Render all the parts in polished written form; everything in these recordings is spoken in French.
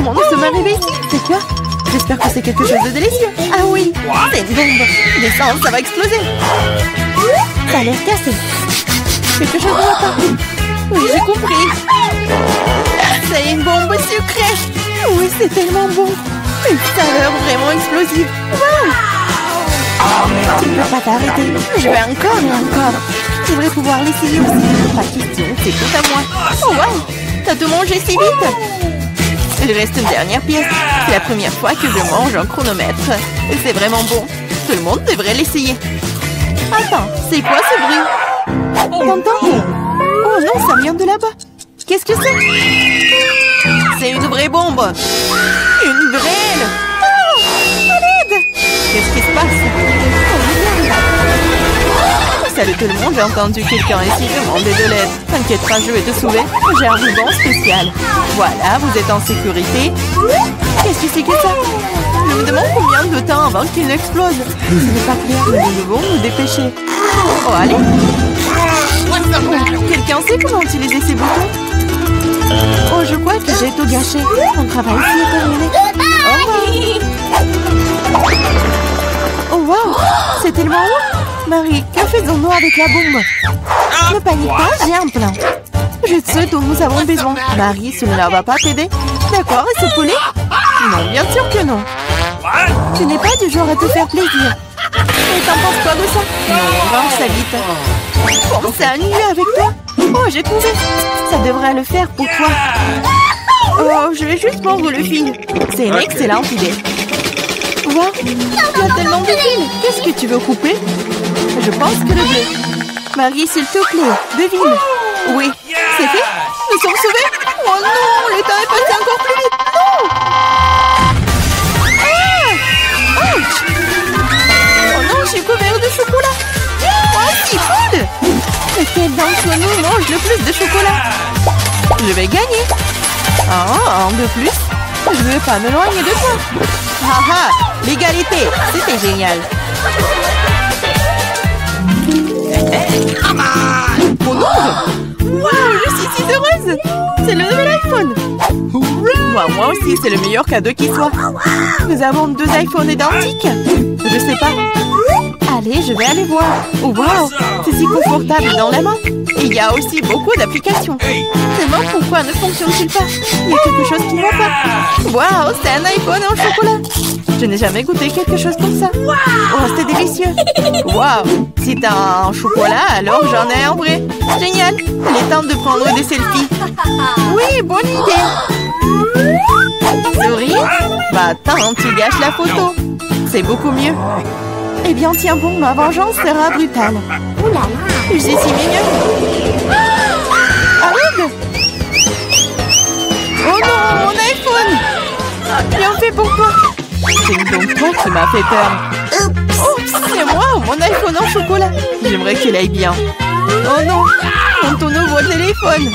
Comment nous sommes arrivés ici? C'est quoi? J'espère que c'est quelque chose de délicieux. Ah oui, c'est une bombe. Descends, ça va exploser. Ça a l'air cassé. Quelque chose ne va pas. Oui, j'ai compris. C'est une bombe sucrée. Oui, c'est tellement bon. Une saveur vraiment explosive. Wow! Tu ne peux pas t'arrêter. Je vais encore et encore. Je devrais pouvoir l'essayer aussi. Pas question, c'est tout à moi. Oh wow! T'as tout mangé si vite. Il reste une dernière pièce. C'est la première fois que je mange un chronomètre. Et c'est vraiment bon. Tout le monde devrait l'essayer. Attends, c'est quoi ce bruit? T'entends? Oh non, ça vient de là-bas. Qu'est-ce que c'est? C'est une vraie bombe. Une vraie. Oh, à l'aide! Qu'est-ce qui se passe? Salut tout le monde, j'ai entendu quelqu'un ici demander de l'aide. T'inquiète pas, je vais te sauver. J'ai un ruban spécial. Voilà, vous êtes en sécurité. Qu'est-ce que c'est que ça? Je me demande combien de temps avant qu'il n'explose. Ce n'est pas clair, mais nous devons nous dépêcher. Oh, allez. Oh, quelqu'un sait comment utiliser ces boutons? Oh, je crois que j'ai tout gâché. Mon travail ici est terminé. Au revoir. Oh, wow. C'est tellement haut. Marie, que faisons-nous avec la bombe? Ne panique pas, j'ai un plan. Je sais dont nous avons besoin. Marie, cela ne va pas t'aider? D'accord, et ce poulet? Non, bien sûr que non. Tu n'es pas du genre à te faire plaisir. Et t'en penses quoi de ça? Non, range ça vite. Pense à annuler avec toi. Oh, j'ai trouvé. Ça devrait le faire pour toi. Oh, je vais juste mordre le fil. C'est une excellente idée. Wow, il y a tellement de fils. Qu'est-ce que tu veux couper? Je pense que le bleu. Marie, s'il te plaît, devine. Oui, c'est fait. Nous sommes sauvés. Oh non, le temps est passé encore plus vite. Non. Ah! Ouch! Oh non, je suis couvert de chocolat. Oh, c'est cool. Lequel d'entre nous mange le plus de chocolat? Je vais gagner. Ah, un de plus. Je ne veux pas m'éloigner de toi. Haha, l'égalité, c'était génial. Mon ongle! Wow, je suis si heureuse! C'est le nouvel iPhone! Moi aussi, c'est le meilleur cadeau qui soit. Nous avons 2 iPhones identiques. Je sais pas. Allez, je vais aller voir. Oh, wow, c'est si confortable dans la main. Et il y a aussi beaucoup d'applications. Seulement, pourquoi ne fonctionne-t-il pas? Il y a quelque chose qui ne va pas. Wow, c'est un iPhone en chocolat. Je n'ai jamais goûté quelque chose comme ça. Oh, c'est délicieux. Wow, si t'as un chocolat, alors j'en ai un vrai. Génial. Il est temps de prendre des selfies. Oui, bonne idée. Souris? Bah attends, tu gâches la photo. C'est beaucoup mieux. Eh bien, tiens bon, ma vengeance sera brutale. Oula, je suis si mignonne. Arrête! Oh non, mon iPhone! Bien fait pour toi. C'est donc toi qui m'as fait peur. Oh, c'est moi, mon iPhone en chocolat. J'aimerais qu'il aille bien. Oh non, ton nouveau téléphone.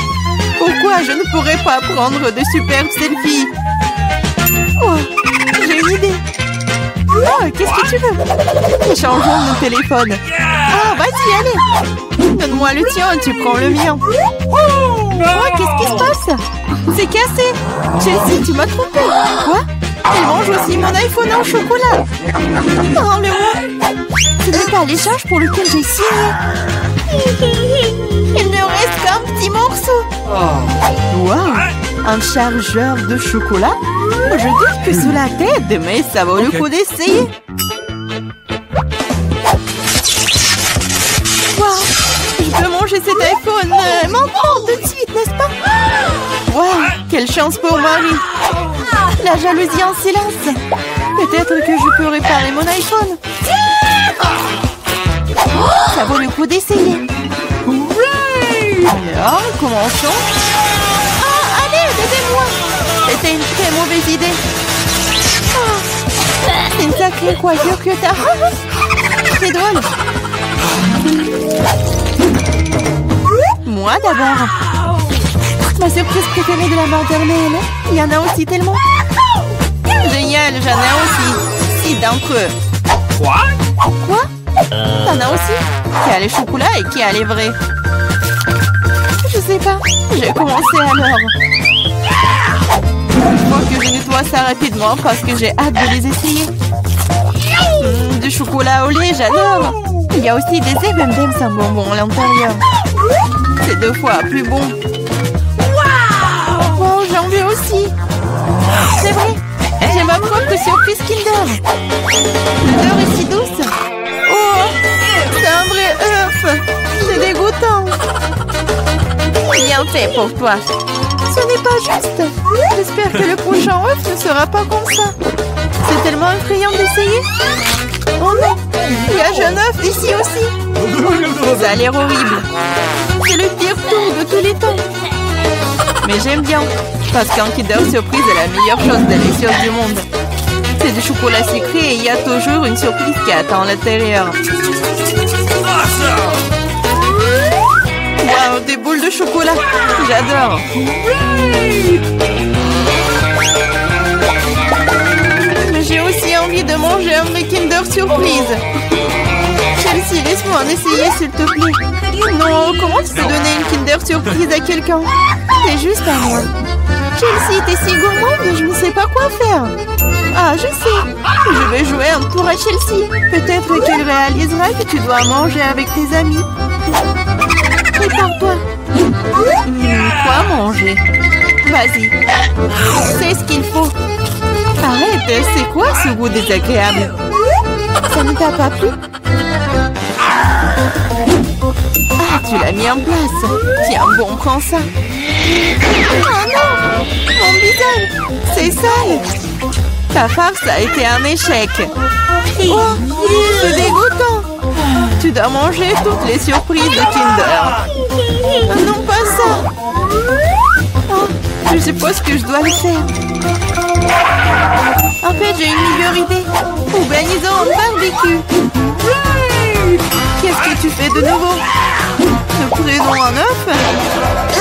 Pourquoi je ne pourrais pas prendre de superbes selfies? Oh, j'ai une idée. Oh, qu'est-ce que tu veux? Échangeons nos téléphones. Ah, vas-y, allez. Donne-moi le tien, tu prends le mien. Oh, qu'est-ce qui se passe? C'est cassé. Chelsea, tu m'as trompé. Quoi? Elle mange aussi mon iPhone en chocolat. Rends-le-moi. Ce n'est pas l'échange pour lequel j'ai signé. Il ne reste qu'un petit morceau. Wow, un chargeur de chocolat? Je doute que cela t'aide, mais ça vaut le coup d'essayer. Wow, je peux manger cet iPhone maintenant de suite, n'est-ce pas? Wow, quelle chance pour Marie. La jalousie en silence. Peut-être que je peux réparer mon iPhone. Ça vaut le coup d'essayer. Alors, commençons. Ah, allez, aidez-moi. C'était une très mauvaise idée. Oh, c'est une sacrée coiffure que t'as. C'est drôle. Moi d'abord. Ma surprise préférée de la maternelle. Il y en a aussi tellement. Génial, j'en ai aussi. 6 d'entre eux. Quoi? T'en as aussi? Qui a les chocolats et qui a les vrais? Je sais pas. J'ai commencé alors. Une fois que je ne ça rapidement parce que j'ai hâte de les essayer. Du chocolat au lait, j'adore. Il y a aussi des M&M's sans bonbons à l'intérieur. C'est 2 fois plus bon. Wow, j'en veux aussi. C'est vrai, j'ai ma propre surprise Kinder. L'odeur est si douce. Oh, c'est un vrai œuf. C'est dégoûtant. Bien fait pour toi. Ce n'est pas juste. J'espère que le prochain œuf ne sera pas comme ça. C'est tellement effrayant d'essayer. Oh non, il y a un jeune œuf ici aussi. Ça a l'air horrible. C'est le pire tour de tous les temps. Mais j'aime bien, parce qu'un Kinder Surprise est la meilleure chose délicieuse du monde. C'est du chocolat sucré et il y a toujours une surprise qui attend à l'intérieur. Wow, des boules de chocolat. J'adore. Mais j'ai aussi envie de manger un vrai Kinder Surprise. Chelsea, laisse-moi en essayer, s'il te plaît. Non, comment tu peux donner une Kinder Surprise à quelqu'un? C'est juste à moi. Chelsea, t'es si gourmande, je ne sais pas quoi faire. Ah, je sais. Je vais jouer un tour à Chelsea. Peut-être qu'elle réalisera que tu dois manger avec tes amis. Prépare-toi. Quoi manger? Vas-y. C'est ce qu'il faut. Arrête, c'est quoi ce goût désagréable? Ça ne t'a pas plu? Ah, tu l'as mis en place. Tiens, bon, prends ça. Oh non! Mon visage! C'est sale! Ta farce a été un échec. Oh, c'est dégoûtant! Tu dois manger toutes les surprises de Kinder. Non, pas ça! Oh, je suppose que je dois le faire. En fait, j'ai une meilleure idée. Organisons un barbecue. Qu'est-ce que tu fais de nouveau? Nous prenons un œuf.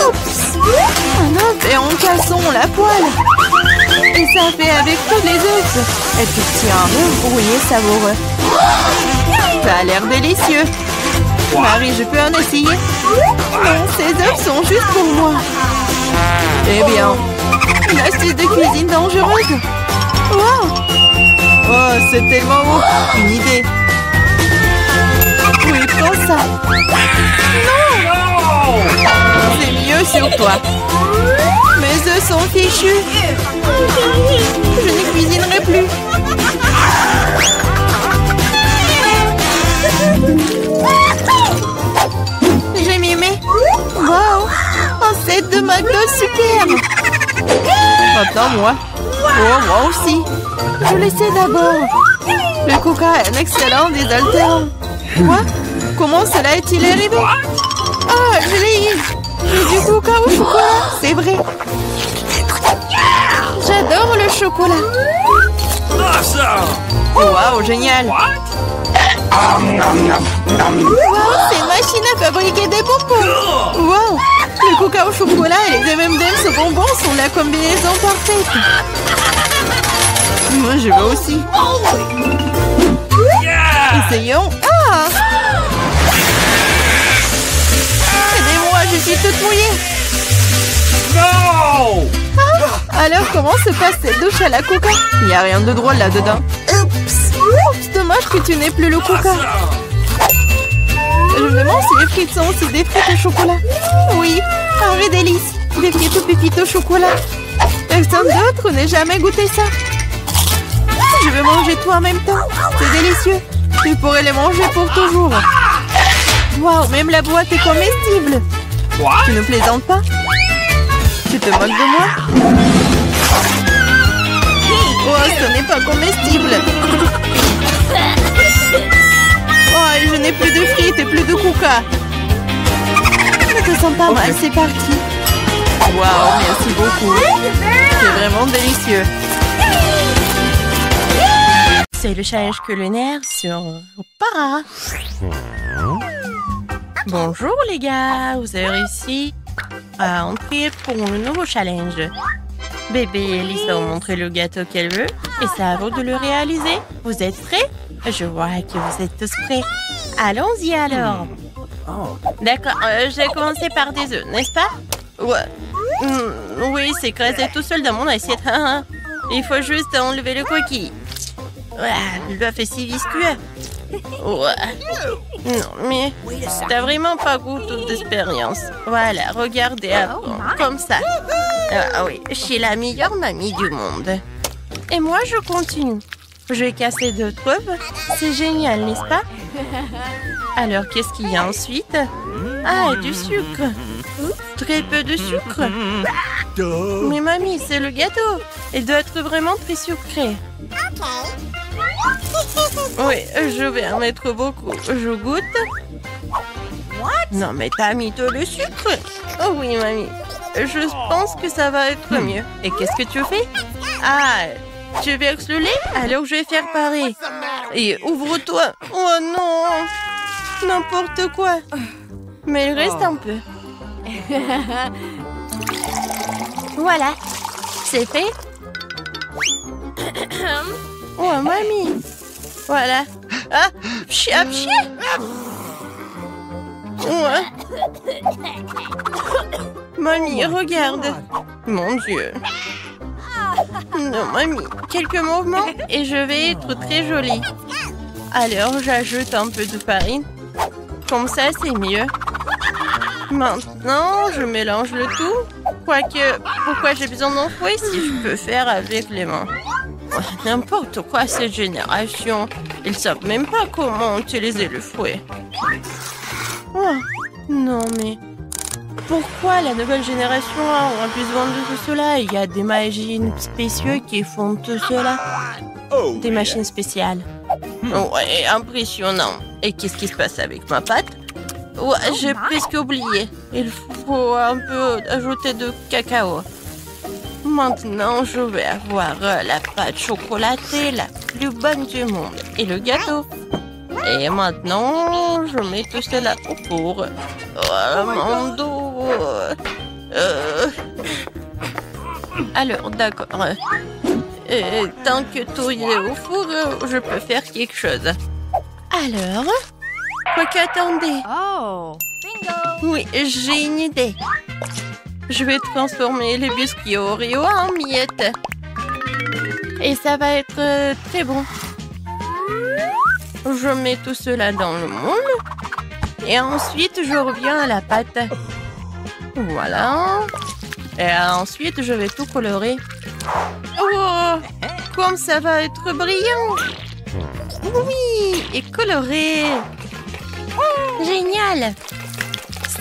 Oups! Un œuf et en cassons la poêle. Et ça fait avec tous les œufs. Et puis tiens, un œuf brouillé savoureux. Ça a l'air délicieux. Marie, je peux en essayer? Non, ces œufs sont juste pour moi. Eh bien, une astuce de cuisine dangereuse. Wow! Oh, c'est tellement beau. Une idée. Oui, prends ça. Non! C'est mieux sur toi. Mes œufs sont fichus. Je ne cuisinerai plus. J'ai mimé. Wow! Un set de McDo superbe. Maintenant, moi. Oh, moi aussi. Je le sais d'abord. Le coca est un excellent désaltérant. Quoi? Comment cela est-il arrivé? Ah, je l'ai eu. J'ai du coca au chocolat, c'est vrai. J'adore le chocolat. Wow, génial. Wow, c'est une machine à fabriquer des bonbons. Wow, le coca au chocolat et les M&M's au bonbons sont la combinaison parfaite. Moi, je veux aussi. Essayons. Ah! Aidez-moi, je suis toute mouillée. Non! Ah, alors, comment se passe cette douche à la coca? Il n'y a rien de drôle là-dedans. Oups, dommage que tu n'aies plus le coca. Je me demande si les frites sont aussi des frites au chocolat. Oui, un vrai délice. Des frites aux pépites au chocolat. Personne d'autre n'a jamais goûté ça. Je vais manger tout en même temps. C'est délicieux. Tu pourrais les manger pour toujours. Waouh, même la boîte est comestible. Tu ne plaisantes pas? Tu te moques de moi? Oh, ce n'est pas comestible. Oh, je n'ai plus de frites et plus de coca. Je te sens pas mal, c'est parti. Waouh, merci beaucoup. C'est vraiment délicieux. C'est le challenge culinaire sur Para. Bonjour les gars, vous avez réussi à entrer pour le nouveau challenge. Bébé et Elise va vous montrer le gâteau qu'elle veut et c'est à vous de le réaliser. Vous êtes prêts? Je vois que vous êtes tous prêts. Allons-y alors. D'accord, je vais commencer par des œufs, n'est-ce pas? Ouais. Oui, c'est écrasé tout seul dans mon assiette. Il faut juste enlever le coquille. L'œuf est si visqueux. Non, mais t'as vraiment pas goûté d'expérience. Voilà, regardez avant, comme ça. Ah oui, je suis la meilleure mamie du monde. Et moi, je continue. Je vais casser 2 œufs. C'est génial, n'est-ce pas? Alors, qu'est-ce qu'il y a ensuite? Ah, du sucre. Très peu de sucre. Mais mamie, c'est le gâteau. Il doit être vraiment très sucré. Oui, je vais en mettre beaucoup. Je goûte. Non, mais t'as mis tout le sucre. Oh oui, mamie. Je pense que ça va être mieux. Et qu'est-ce que tu fais? Ah, tu verses le lait? Alors je vais faire pareil. Et ouvre-toi. Oh non! N'importe quoi. Mais il reste un peu. Voilà. C'est fait. Oh, mamie. Voilà. Ah, pchi, pchi. Ouais. Mamie, regarde. Mon Dieu. Non, mamie. Quelques mouvements et je vais être très jolie. Alors, j'ajoute un peu de farine. Comme ça, c'est mieux. Maintenant, je mélange le tout. Quoique, pourquoi j'ai besoin d'un fouet si je peux faire avec les mains? N'importe quoi, cette génération. Ils savent même pas comment utiliser le fouet. Oh, non, mais... Pourquoi la nouvelle génération a besoin de tout cela? Il y a des machines spéciales qui font tout cela. Des machines spéciales. Ouais, impressionnant. Et qu'est-ce qui se passe avec ma pâte? Ouais, j'ai presque oublié. Il faut un peu ajouter de cacao. Maintenant, je vais avoir la pâte chocolatée la plus bonne du monde. Et le gâteau. Et maintenant, je mets tout cela au four. Oh, mon dos. Alors, d'accord. Tant que tout est au four, je peux faire quelque chose. Alors, quoique, attendez. Oh, bingo! Oui, j'ai une idée. Je vais transformer les biscuits Oreo en miettes. Et ça va être très bon. Je mets tout cela dans le moule. Et ensuite, je reviens à la pâte. Voilà. Et ensuite, je vais tout colorer. Oh, comme ça va être brillant. Oui, et coloré. Génial.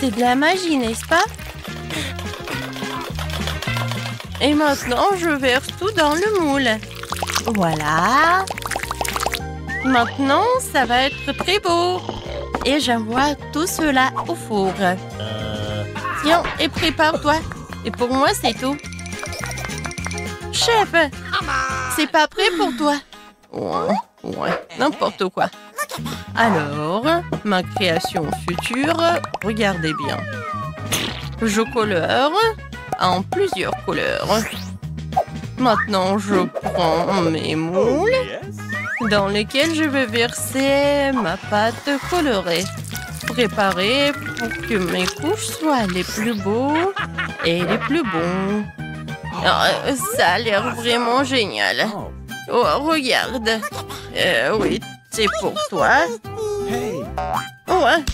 C'est de la magie, n'est-ce pas? Et maintenant, je verse tout dans le moule. Voilà. Maintenant, ça va être très beau. Et j'envoie tout cela au four. Tiens, et prépare-toi. Et pour moi, c'est tout. Chef, c'est pas prêt pour toi? Ouais, n'importe quoi. Alors, ma création future, regardez bien. Je colore en plusieurs couleurs. Maintenant, je prends mes moules dans lesquels je vais verser ma pâte colorée. Préparée pour que mes couches soient les plus beaux et les plus bons. Oh, ça a l'air vraiment génial. Oh, regarde. Oui, c'est pour toi. Ouais,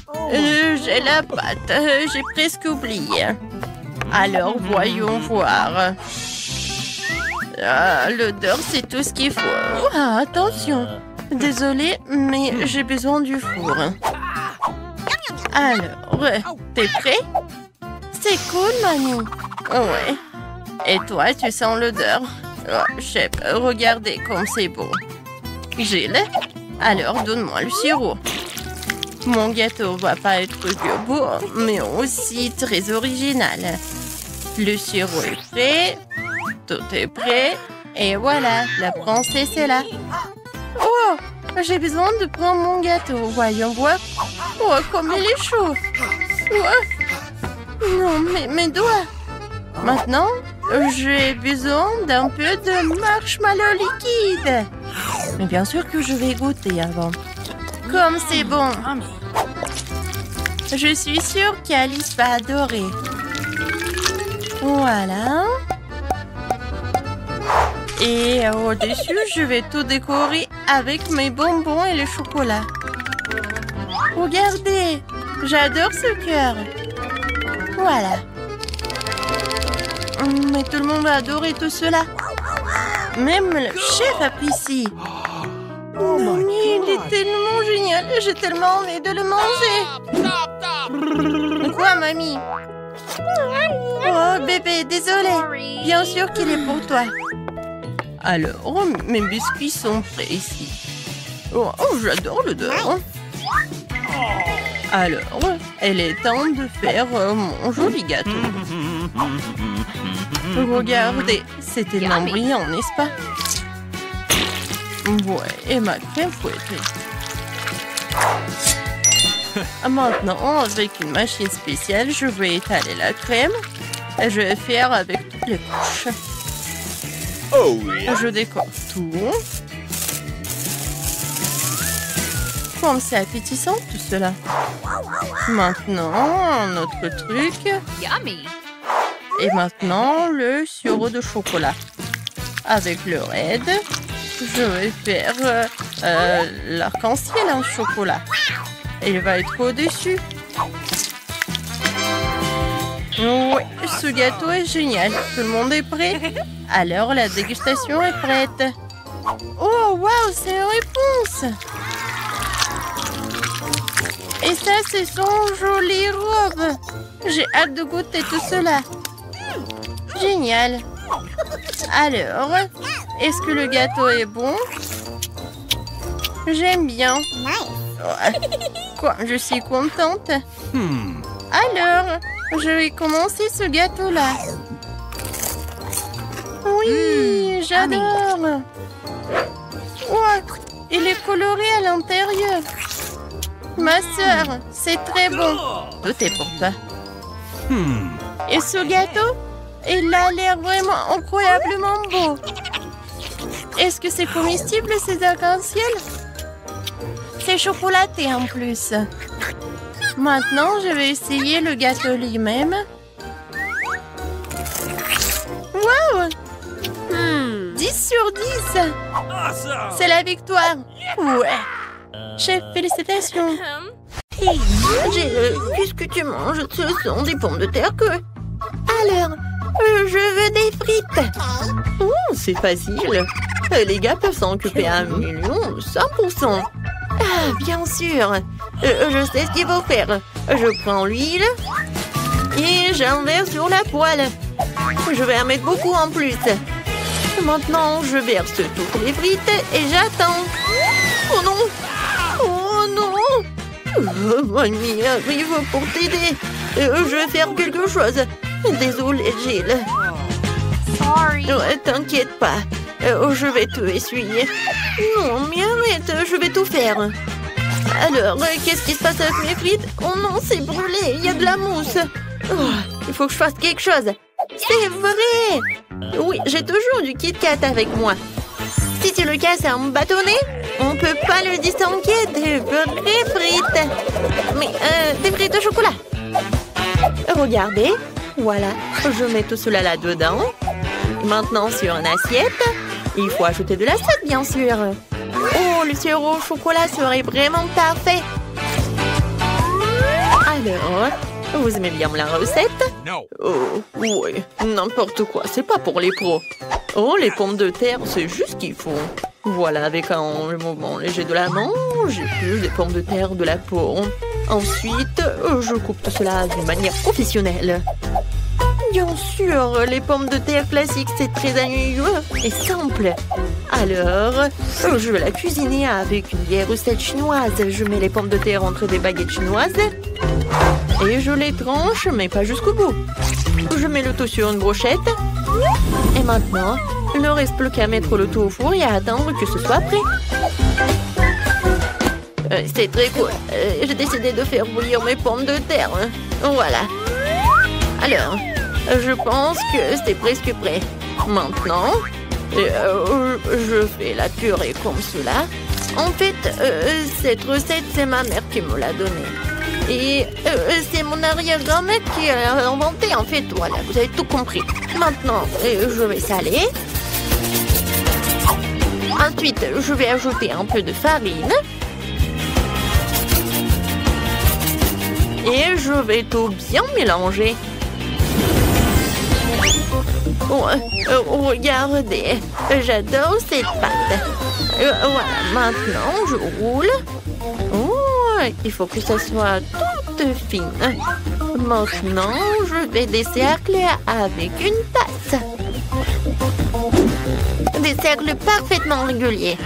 j'ai la pâte. J'ai presque oublié. Alors, voyons voir. Ah, l'odeur, c'est tout ce qu'il faut. Ah, attention. Désolée, mais j'ai besoin du four. Alors, t'es prêt? C'est cool, mamie. Ouais. Et toi, tu sens l'odeur? Oh, chef, regardez comme c'est beau. Gilles, alors donne-moi le sirop. Mon gâteau va pas être que beau, mais aussi très original. Le sirop est prêt. Tout est prêt. Et voilà, la princesse est là. Oh, j'ai besoin de prendre mon gâteau. Voyons voir. Oh, comme il est chaud. Oh. Non, mes doigts. Maintenant, j'ai besoin d'un peu de marshmallow liquide. Mais bien sûr que je vais goûter avant. Comme c'est bon. Je suis sûre qu'Alice va adorer. Voilà. Et au-dessus, je vais tout décorer avec mes bonbons et le chocolat. Regardez, j'adore ce cœur. Voilà. Mais tout le monde va adorer tout cela. Même le chef apprécie. Mais il est tellement génial. J'ai tellement envie de le manger. Quoi, mamie? Oh, bébé, désolé. Bien sûr qu'il est pour toi. Alors, mes biscuits sont prêts ici. Oh, j'adore l'odeur. Alors, il est temps de faire mon joli gâteau. Regardez, c'est tellement brillant, n'est-ce pas? Ouais, et ma crème fouettée. Maintenant, avec une machine spéciale, je vais étaler la crème. Et je vais faire avec toutes les couches. Oh, yeah. Je décore tout. Comme c'est appétissant tout cela. Maintenant, notre truc. Yummy. Et maintenant, le sirop de chocolat. Avec le raid, je vais faire l'arc-en-ciel en chocolat. Il va être au-dessus. Oui, ce gâteau est génial. Tout le monde est prêt? Alors, la dégustation est prête. Oh, waouh, c'est une réponse! Et ça, c'est son jolie robe. J'ai hâte de goûter tout cela. Génial. Alors, est-ce que le gâteau est bon? J'aime bien. Quoi, je suis contente. Alors, je vais commencer ce gâteau-là. Oui, j'adore. Ouais, il est coloré à l'intérieur. Ma sœur, c'est très bon. Tout est pour toi. Et ce gâteau, il a l'air vraiment incroyablement beau. Est-ce que c'est comestible, ces arcs-en-ciel? C'est chocolaté en plus. Maintenant, je vais essayer le gâteau lui-même. Wow! 10 sur 10. C'est la victoire. Ouais. Chef, félicitations. Hey, qu'est-ce que tu manges? Ce sont des pommes de terre que... Alors, je veux des frites. Oh, c'est facile. Les gars peuvent s'en occuper à 100%. Ah, bien sûr. Je sais ce qu'il faut faire. Je prends l'huile et j'en verse sur la poêle. Je vais en mettre beaucoup en plus. Maintenant, je verse toutes les frites et j'attends. Oh non! Oh non! Mamie arrive pour t'aider. Je vais faire quelque chose. Désolée, Gilles. Sorry. T'inquiète pas. Je vais te essuyer. Non, mais arrête, je vais tout faire. Alors, qu'est-ce qui se passe avec mes frites? Oh non, c'est brûlé, il y a de la mousse. Oh, il faut que je fasse quelque chose. C'est vrai! Oui, j'ai toujours du Kit Kat avec moi. Si tu le casses en bâtonnet, on peut pas le distinguer des vraies frites. Mais, des frites au chocolat. Regardez, voilà, je mets tout cela là-dedans. Maintenant, sur une assiette, il faut ajouter de la sauce, bien sûr. Oh, le sirop au chocolat serait vraiment parfait. Alors, vous aimez bien la recette? No. Oh, oui, n'importe quoi, c'est pas pour les pros. Oh, les pommes de terre, c'est juste ce qu'il faut. Voilà, avec un mouvement léger de la main, j'épluche des pommes de terre de la peau. Ensuite, je coupe tout cela d'une manière professionnelle. Bien sûr, les pommes de terre classiques, c'est très ennuyeux et simple. Alors, je vais la cuisiner avec une vieille recette chinoise. Je mets les pommes de terre entre des baguettes chinoises et je les tranche, mais pas jusqu'au bout. Je mets le tout sur une brochette. Et maintenant, il ne reste plus qu'à mettre le tout au four et à attendre que ce soit prêt. C'est très cool. J'ai décidé de faire bouillir mes pommes de terre. Voilà. Alors, je pense que c'est presque prêt. Maintenant, je fais la purée comme cela. En fait, cette recette, c'est ma mère qui me l'a donnée. Et c'est mon arrière-grand-mère qui l'a inventée, en fait. Voilà, vous avez tout compris. Maintenant, je vais saler. Ensuite, je vais ajouter un peu de farine. Et je vais tout bien mélanger. Oh, regardez, j'adore cette pâte. Voilà, maintenant je roule. Oh, il faut que ça soit toute fine. Maintenant, je vais décercler avec une tasse. Des cercles parfaitement réguliers.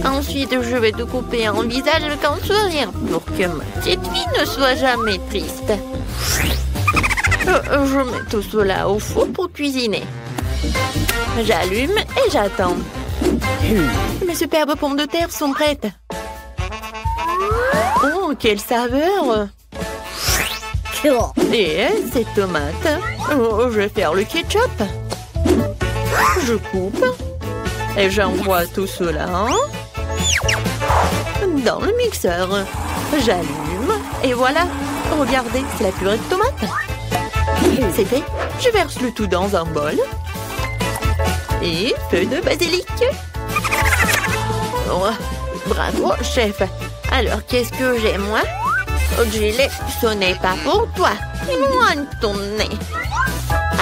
Ensuite, je vais te couper un visage avec un sourire pour que ma petite fille ne soit jamais triste. Je mets tout cela au four pour cuisiner. J'allume et j'attends. Mes superbes pommes de terre sont prêtes. Oh, quelle saveur! Et ces tomates. Oh, je vais faire le ketchup. Je coupe. Et j'envoie tout cela dans le mixeur. J'allume. Et voilà. Regardez, c'est la purée de tomates. C'est fait. Je verse le tout dans un bol. Et peu de basilic. Oh, bravo, chef. Alors, qu'est-ce que j'ai, moi? Oh, Jill, ce n'est pas pour toi. Loin de ton nez.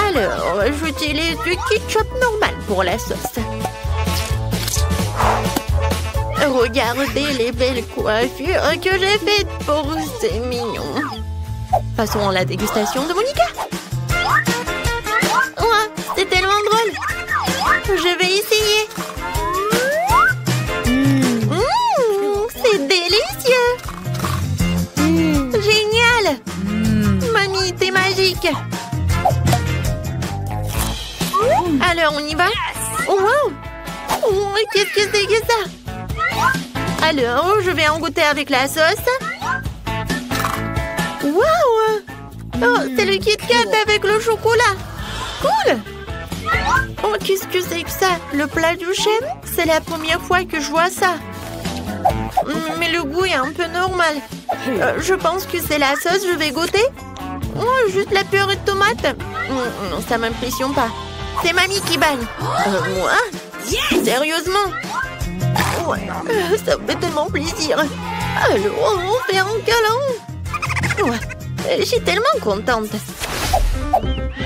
Alors, j'utilise du ketchup normal pour la sauce. Regardez les belles coiffures que j'ai faites pour ces mignons. Passons à la dégustation de Monica. Oh, c'est tellement drôle. Je vais essayer. C'est délicieux. Génial. Mamie, t'es magique. Alors, on y va? Oh, wow. Oh, qu'est-ce que c'est que ça? Alors, je vais en goûter avec la sauce. Wow! Oh, c'est le Kit Kat avec le chocolat. Cool! Oh, qu'est-ce que c'est que ça? Le plat du chef? C'est la première fois que je vois ça. Mais le goût est un peu normal. Je pense que c'est la sauce, je vais goûter. Oh, juste la purée de tomate. Non, ça m'impressionne pas. C'est mamie qui bagne. Moi? Sérieusement? Ouais, ça me fait tellement plaisir. Alors, on fait un câlin. Ouais, je suis tellement contente.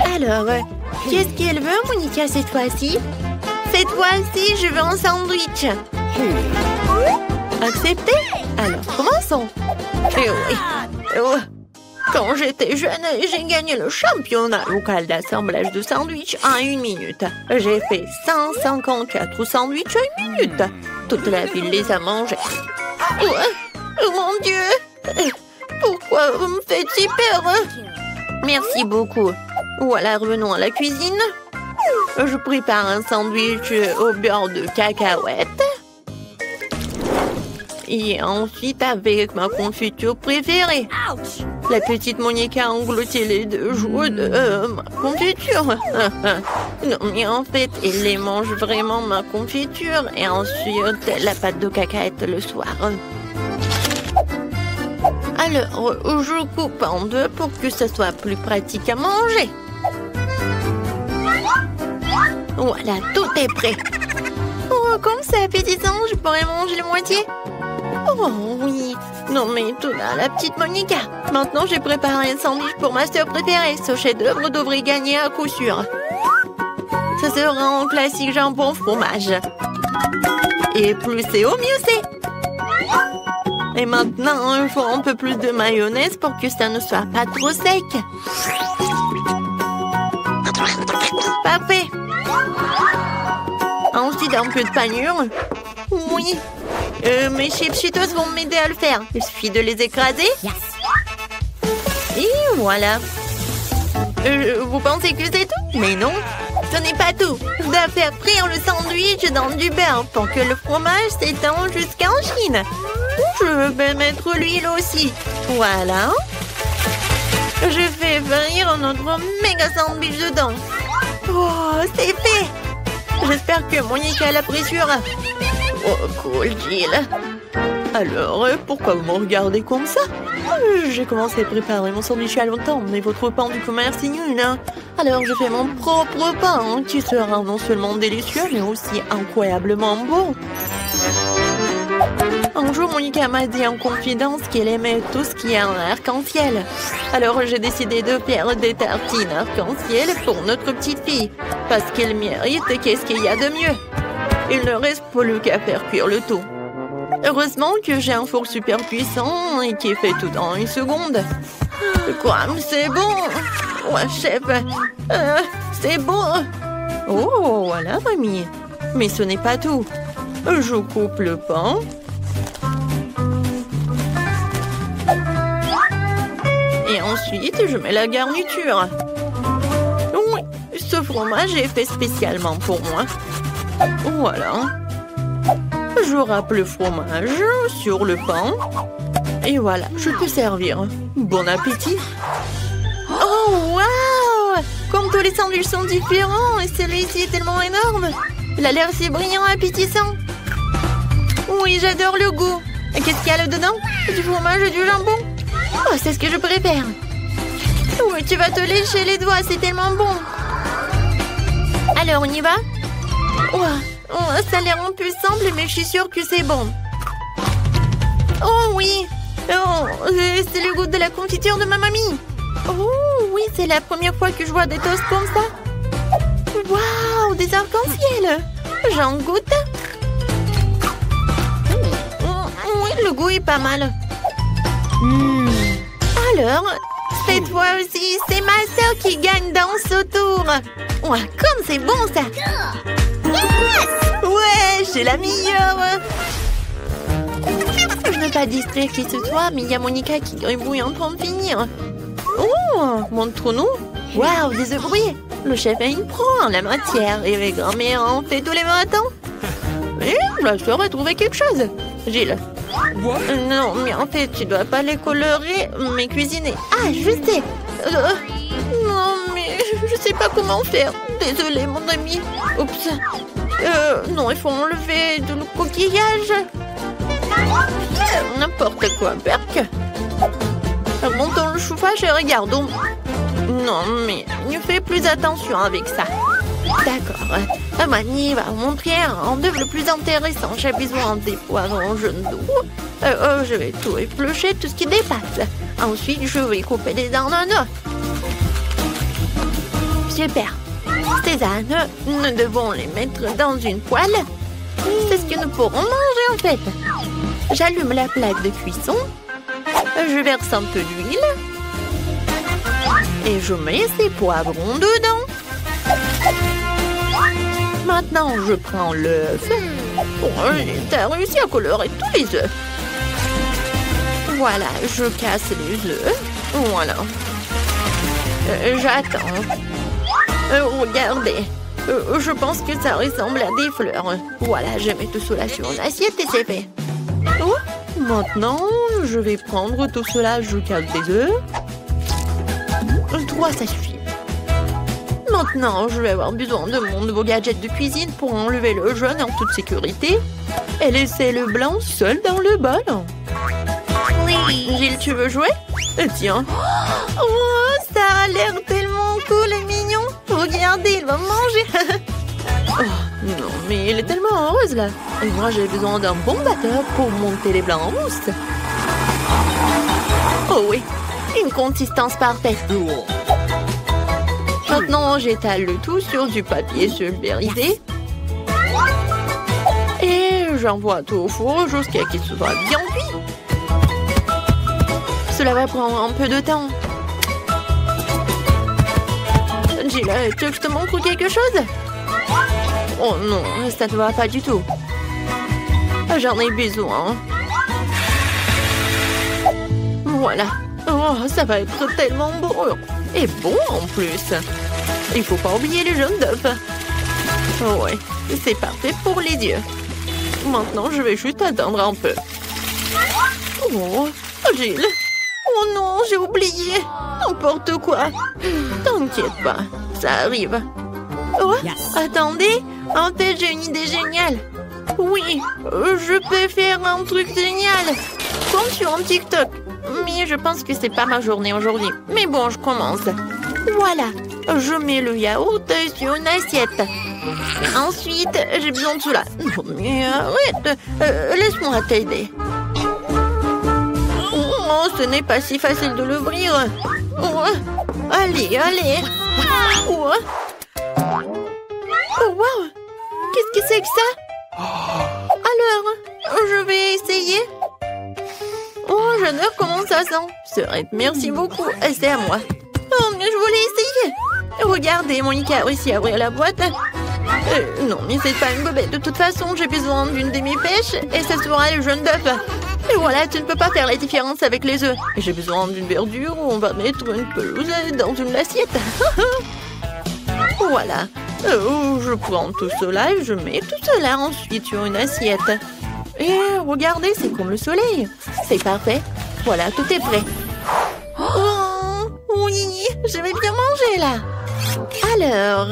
Alors, qu'est-ce qu'elle veut, Monica, cette fois-ci? Cette fois-ci, je veux un sandwich. Accepté? Alors, commençons. Eh oui. Oh. Quand j'étais jeune, j'ai gagné le championnat local d'assemblage de sandwichs en 1 minute. J'ai fait 154 sandwichs en 1 minute. Toute la ville les a mangés. Oh mon Dieu! Pourquoi vous me faites si peur? Merci beaucoup. Voilà, revenons à la cuisine. Je prépare un sandwich au beurre de cacahuète. Et ensuite avec ma confiture préférée. La petite Monica a englouti les 2 joues de ma confiture. Non, mais en fait, elle les mange vraiment, ma confiture. Et ensuite, la pâte de cacahuète le soir. Alors, je coupe en 2 pour que ce soit plus pratique à manger. Voilà, tout est prêt. Oh, comme c'est appétissant, je pourrais manger la moitié. Oh oui. Non mais tout là, la petite Monica. Maintenant, j'ai préparé un sandwich pour ma sœur préférée. Ce chef-d'œuvre devrait gagner à coup sûr. Ça sera un classique jambon fromage. Et plus c'est haut, mieux c'est. Et maintenant, il faut un peu plus de mayonnaise pour que ça ne soit pas trop sec. Parfait. Ensuite, un peu de panure. Oui. Mes chips Cheetos vont m'aider à le faire. Il suffit de les écraser. Et voilà. Vous pensez que c'est tout? Mais non, ce n'est pas tout. Je dois faire frire le sandwich dans du beurre pour que le fromage s'étende jusqu'en Chine. Je vais mettre l'huile aussi. Voilà. Je fais frire notre méga sandwich dedans. Oh, c'est fait. J'espère que Monica l'appréciera. Oh, cool, Jill. Alors, pourquoi vous me regardez comme ça? J'ai commencé à préparer mon sandwich il y a longtemps, mais votre pain du commerce est nul, hein? Alors je fais mon propre pain, hein, qui sera non seulement délicieux, mais aussi incroyablement bon. Un jour, Monica m'a dit en confidence qu'elle aimait tout ce qui est en arc-en-ciel. Alors j'ai décidé de faire des tartines arc-en-ciel pour notre petite fille, parce qu'elle mérite, qu'est-ce qu'il y a de mieux? Il ne reste plus qu'à faire cuire le tout. Heureusement que j'ai un four super puissant et qui fait tout en une seconde. Quoi? C'est bon! Ouais, chef! C'est bon! Oh, voilà, mamie! Mais ce n'est pas tout. Je coupe le pain. Et ensuite, je mets la garniture. Oui, ce fromage est fait spécialement pour moi. Voilà. Je râpe le fromage sur le pain. Et voilà, je peux servir. Bon appétit. Oh, waouh! Comme tous les sandwichs sont différents, et celui-ci est tellement énorme. Il a l'air si brillant et appétissant. Oui, j'adore le goût. Et qu'est-ce qu'il y a là-dedans? Du fromage et du jambon. Oh, c'est ce que je préfère. Oui, tu vas te lécher les doigts, c'est tellement bon. Alors, on y va? Oh, ça a l'air un peu simple, mais je suis sûre que c'est bon. Oh oui! Oh, c'est le goût de la confiture de ma mamie. Oh oui, c'est la première fois que je vois des toasts comme ça. Waouh, des arcs-en-ciel. J'en goûte. Oui, le goût est pas mal. Alors, cette fois aussi, c'est ma soeur qui gagne dans ce tour. Ouais, comme c'est bon ça. Ouais, j'ai la meilleure. Je ne veux pas distraire qui ce soit, mais il y a Monica qui gribouille en train de finir. Oh, montre-nous. Waouh, des œufs brouillés. Le chef a une pro en la matière et les grand-mères en fait tous les matins. Et la soeur a trouvé quelque chose. Gilles. Non, mais en fait, tu dois pas les colorer, mais cuisiner. Ah, je sais. Non, mais je sais pas comment faire. Désolée, mon ami. Oups. Non, il faut enlever le coquillage. N'importe quoi, Berk. Montons le chauffage et regardons. Non, mais ne fais plus attention avec ça. D'accord. Mamie va vous montrer un œuvre le plus intéressant. J'ai besoin des poivrons jaunes d'eau. Je vais tout éplucher, tout ce qui dépasse. Ensuite, je vais couper des ananas. Super. Ces ananas, nous devons les mettre dans une poêle. C'est ce que nous pourrons manger en fait. J'allume la plaque de cuisson. Je verse un peu d'huile. Et je mets ces poivrons dedans. Maintenant, je prends l'œuf. Oh, t'as réussi à colorer tous les œufs. Voilà, je casse les œufs. Voilà. J'attends. Regardez. Je pense que ça ressemble à des fleurs. Voilà, je mets tout cela sur une assiette et c'est fait. Oh, maintenant, je vais prendre tout cela. Je casse des œufs. 3, ça suffit. Maintenant, je vais avoir besoin de mon nouveau gadget de cuisine pour enlever le jaune en toute sécurité et laisser le blanc seul dans le bol. Gilles, tu veux jouer? Tiens. Oh, ça a l'air tellement cool et mignon. Regardez, il va manger. Oh, non, mais il est tellement heureuse là. Et moi, j'ai besoin d'un bon batteur pour monter les blancs en mousse. Oh oui, une consistance parfaite. Maintenant, j'étale le tout sur du papier sulfurisé. Et j'envoie tout au four jusqu'à ce qu'il soit bien cuit. Cela va prendre un peu de temps. Gilles, tu veux que je te montre quelque chose? Oh non, ça ne va pas du tout. J'en ai besoin. Voilà. Oh, ça va être tellement beau. Et bon en plus. Il faut pas oublier les jaunes d'œufs. Ouais, c'est parfait pour les yeux. Maintenant, je vais juste attendre un peu. Oh, Gilles. Oh non, j'ai oublié. N'importe quoi. T'inquiète pas, ça arrive. Oh, attendez. En fait, j'ai une idée géniale. Oui, Oui, je peux faire un truc génial. Comme sur un TikTok. Mais je pense que c'est pas ma journée aujourd'hui. Mais bon, je commence. Voilà. Je mets le yaourt sur une assiette. Ensuite, j'ai besoin de cela. Non, mais arrête. Laisse-moi t'aider. Oh, ce n'est pas si facile de l'ouvrir. Oh, allez, allez. Oh, wow. Qu'est-ce que c'est que ça? Alors, je vais essayer. Oh, j'adore comment ça sent. Merci beaucoup. C'est à moi. Oh, mais je voulais essayer. Regardez, Monica a réussi à ouvrir la boîte. Non, mais c'est pas une bobette. De toute façon, j'ai besoin d'une demi-pêche et ce sera le jaune d'œuf. Et voilà, tu ne peux pas faire la différence avec les œufs. J'ai besoin d'une verdure où on va mettre une pelouse dans une assiette. Voilà. Je prends tout cela et je mets tout cela ensuite sur une assiette. Et regardez, c'est comme le soleil. C'est parfait. Voilà, tout est prêt. Oh, oui, je vais bien manger là. Alors,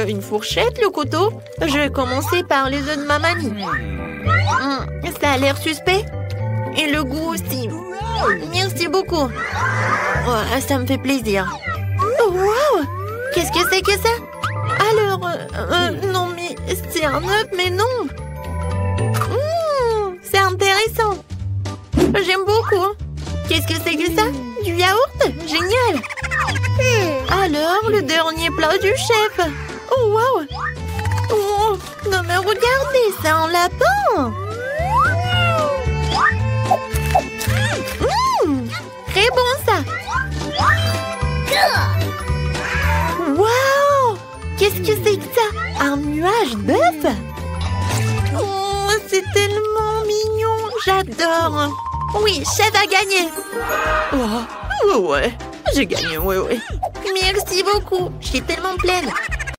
une fourchette, le couteau. Je vais commencer par les œufs de ma mamie. Ça a l'air suspect. Et le goût aussi. Merci beaucoup. Oh, ça me fait plaisir. Oh, wow! Qu'est-ce que c'est que ça? Alors, non, mais c'est un œuf, mais non. C'est intéressant. J'aime beaucoup. Qu'est-ce que c'est que ça? Du yaourt? Génial. Alors, le dernier plat du chef. Oh, wow. Oh, non, mais regardez, c'est un lapin. Très bon, ça. Wow. Qu'est-ce que c'est que ça? Un nuage d'œufs? Oh, c'est tellement mignon. J'adore. Oui, chef a gagné. Oh, ouais, j'ai gagné, ouais. Merci beaucoup. Je suis tellement pleine.